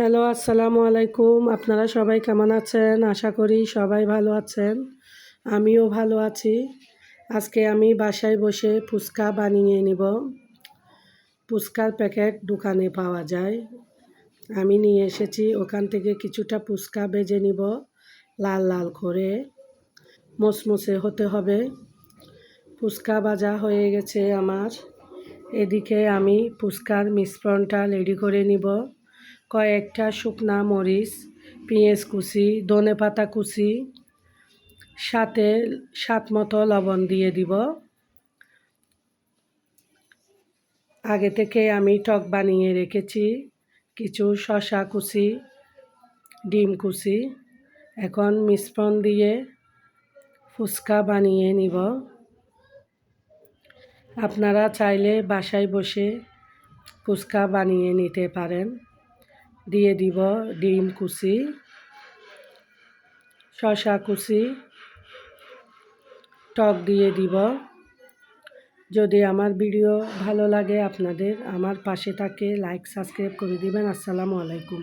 Hello, আসসালামু আলাইকুম। আপনারা সবাই কেমন আছেন? আশা করি সবাই ভালো আছেন। আমিও ভালো আছি। আজকে আমি বাসায় বসে ফুচকা বানিয়ে নিব। ফুচকার প্যাকেট দোকানে পাওয়া যায়। আমি নিয়ে এসেছি, ওখান থেকে কিছুটা ফুচকা ভেজে নিব লাল লাল করে। মুচমুচে হতে হবে। ফুচকা ভাজা হয়ে গেছে আমার। এদিকে আমি ফুচকার মিশ্রণটা রেডি করে নিব। কয়েকটা শুকনা মরিচ, পেঁয়াজ কুচি, ধনেপাতা কুচি, সাথে স্বাদ মতো লবণ দিয়ে দিব। আগে থেকে আমি টক বানিয়ে রেখেছি, কিছু শসা কুচি, ডিম কুচি। এখন মিশ্রণ দিয়ে ফুচকা বানিয়ে নিব। আপনারা চাইলে বাসায় বসে ফুচকা বানিয়ে নিতে পারেন। দিয়ে দিব ডিম কুচি, শসা কুচি, টক দিয়ে দিব। যদি আমার ভিডিও ভালো লাগে আপনাদের, আমার পাশে থাকে লাইক সাবস্ক্রাইব করে দিবেন। আসসালামু আলাইকুম।